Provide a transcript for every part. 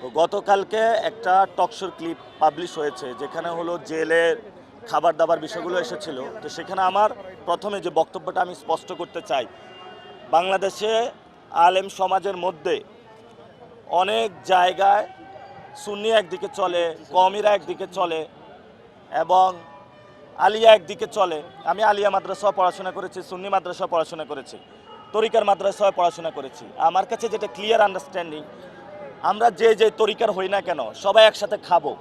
তো গতকালকে একটা টকশোর ক্লিপ পাবলিশ হয়েছে যেখানে হলো জেলের খাবার দাবার বিষয়গুলো এসেছিল। তো সেখানে আমার প্রথমে যে বক্তব্যটা আমি স্পষ্ট করতে চাই, বাংলাদেশে আলেম সমাজের মধ্যে অনেক জায়গায় সুন্নি একদিকে চলে, কওমিরা একদিকে চলে এবং আলিয়া একদিকে চলে। আমি আলিয়া মাদ্রাসায় পড়াশোনা করেছি, সুন্নি মাদ্রাসায় পড়াশোনা করেছি, তরিকার মাদ্রাসায় পড়াশোনা করেছি। আমার কাছে যেটা ক্লিয়ার আন্ডারস্ট্যান্ডিং, আমরা যে যে তরিকার হই না কেন সবাই একসাথে খাবো,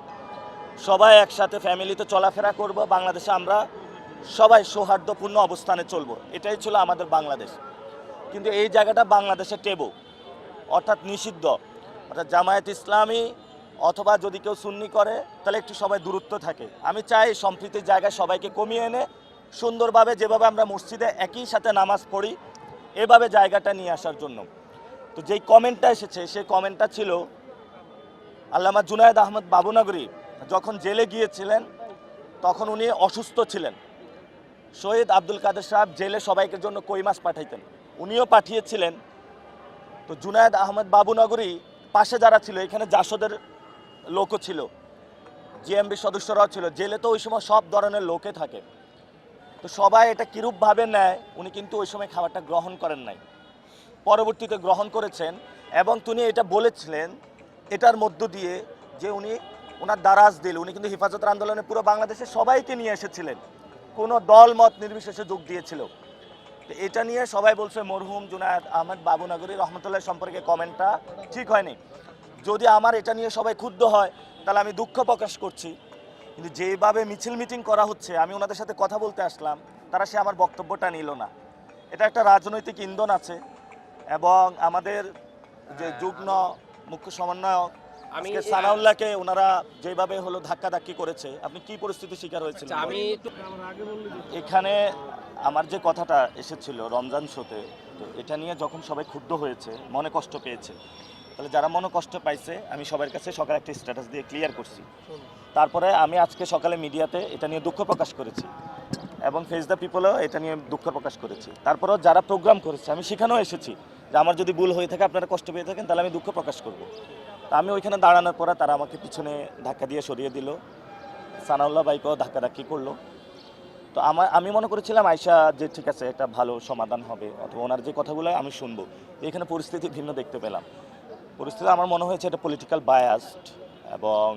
সবাই একসাথে ফ্যামিলিতে চলাফেরা করব, বাংলাদেশে আমরা সবাই সৌহার্দ্যপূর্ণ অবস্থানে চলবো, এটাই ছিল আমাদের বাংলাদেশ। কিন্তু এই জায়গাটা বাংলাদেশে টেবু, অর্থাৎ নিষিদ্ধ। অর্থাৎ জামায়াত ইসলামী অথবা যদি কেউ সুন্নি করে তাহলে একটু সবাই দূরত্ব থাকে। আমি চাই সম্প্রীতির জায়গায় সবাইকে কমিয়ে এনে সুন্দরভাবে যেভাবে আমরা মসজিদে একই সাথে নামাজ পড়ি এভাবে জায়গাটা নিয়ে আসার জন্য। তো যেই কমেন্টটা এসেছে সেই কমেন্টটা ছিল আল্লামা জুনায়েদ আহমদ বাবুনগরী যখন জেলে গিয়েছিলেন তখন উনি অসুস্থ ছিলেন। শহীদ আব্দুল কাদের সাহেব জেলে সবাইকে জন্য কই মাছ পাঠাইতেন, উনিও পাঠিয়েছিলেন। তো জুনায়েদ আহমদ বাবুনগরী পাশে যারা ছিল, এখানে জাসদের লোকও ছিল, জিএমবি সদস্যরাও ছিল। জেলে তো ওই সময় সব ধরনের লোকে থাকে, তো সবাই এটা কিরূপভাবে নেয়, উনি কিন্তু ওই সময় খাবারটা গ্রহণ করেন নাই, পরবর্তীতে গ্রহণ করেছেন। এবং তিনি এটা বলেছিলেন এটার মধ্য দিয়ে যে উনি ওনার দারাজ দিল, উনি কিন্তু হেফাজতের আন্দোলনে পুরো বাংলাদেশে সবাইকে নিয়ে এসেছিলেন, কোনো দল মত নির্বিশেষে যোগ দিয়েছিল। তো এটা নিয়ে সবাই বলছে মরহুম জুনায়েদ আহমদ বাবুনগরী রহমতুল্লাহ সম্পর্কে কমেন্টটা ঠিক হয়নি। যদি আমার এটা নিয়ে সবাই ক্ষুব্ধ হয় তাহলে আমি দুঃখ প্রকাশ করছি, কিন্তু যেভাবে মিছিল মিটিং করা হচ্ছে, আমি ওনাদের সাথে কথা বলতে আসলাম, তারা সে আমার বক্তব্যটা নিল না। এটা একটা রাজনৈতিক ইন্ধন আছে। এবং আমাদের যে যুগ্ম মুখ্য সমন্বয়ক আজকে সানাউল্লাহকে ওনারা যেভাবে হলো ধাক্কাধাক্কি করেছে, আপনি কি পরিস্থিতি শিকার হয়েছিল? আমি এখানে আমার যে কথাটা এসেছিল রমজান শোতে, তো এটা নিয়ে যখন সবাই ক্ষুব্ধ হয়েছে, মনে কষ্ট পেয়েছে, তাহলে যারা মনে কষ্ট পাইছে আমি সবার কাছে সকালে একটা স্ট্যাটাস দিয়ে ক্লিয়ার করছি। তারপরে আমি আজকে সকালে মিডিয়াতে এটা নিয়ে দুঃখ প্রকাশ করেছি এবং ফেস দ্য পিপলও এটা নিয়ে দুঃখ প্রকাশ করেছি। তারপরেও যারা প্রোগ্রাম করেছে আমি সেখানেও এসেছি যে আমার যদি ভুল হয়ে থাকে, আপনারা কষ্ট পেয়ে থাকেন, তাহলে আমি দুঃখ প্রকাশ করব। তা আমি ওইখানে দাঁড়ানোর পরে তারা আমাকে পিছনে ধাক্কা দিয়ে সরিয়ে দিল, সানাউল্লাহ বাইকেও ধাক্কাধাক্কি করলো। তো আমি মনে করেছিলাম আয়শা যে ঠিক আছে একটা ভালো সমাধান হবে অথবা ওনার যে কথাগুলো আমি শুনবো। এখানে পরিস্থিতি ভিন্ন দেখতে পেলাম। পরিস্থিতি আমার মনে হয়েছে এটা পলিটিক্যাল বায়াসড। এবং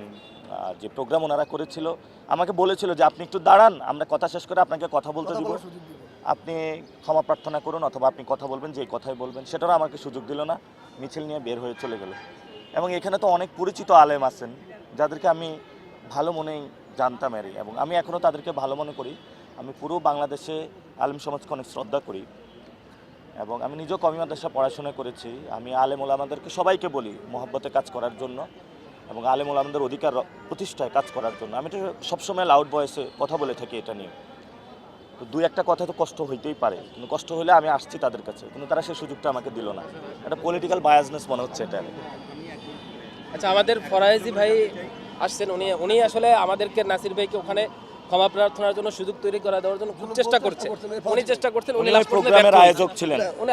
যে প্রোগ্রাম ওনারা করেছিল আমাকে বলেছিল যে আপনি একটু দাঁড়ান, আমরা কথা শেষ করে আপনাকে কথা বলতে দিব, আপনি ক্ষমা প্রার্থনা করুন অথবা আপনি কথা বলবেন, যে কথাই বলবেন। সেটারও আমাকে সুযোগ দিল না, মিছিল নিয়ে বের হয়ে চলে গেল। এবং এখানে তো অনেক পরিচিত আলেম আছেন যাদেরকে আমি ভালো মনেই জানতাম এরই, এবং আমি এখনও তাদেরকে ভালো মনে করি। আমি পুরো বাংলাদেশে আলেম সমাজকে অনেক শ্রদ্ধা করি এবং আমি নিজেও কওমি মাদ্রাসায় পড়াশোনা করেছি। আমি আলেম ওলামাদেরকে সবাইকে বলি মহব্বতে কাজ করার জন্য এবং আলেম ওলামাদের অধিকার প্রতিষ্ঠায় কাজ করার জন্য। আমি তো সবসময় লাউড ভয়েসে কথা বলে থাকি এটা নিয়ে। তো দুই একটা কথা তো কষ্ট হইতেই পারে, কিন্তু কষ্ট হলে আমি আসছি তাদের কাছে, কিন্তু তারা সেই সুযোগটা আমাকে দিল না। এটা পলিটিক্যাল বায়াসনেস মনে হচ্ছে এটা। আচ্ছা, আমাদের ফরাইজি ভাই আসছেন, উনি আসলে আমাদেরকে নাসির ভাইকে ওখানে ক্ষমা প্রার্থনার জন্য সুযোগ তৈরি করে দেওয়ার জন্য খুব চেষ্টা করছেন। উনি চেষ্টা করছেন, উনি প্রোগ্রামের আয়োজক ছিলেন। উনি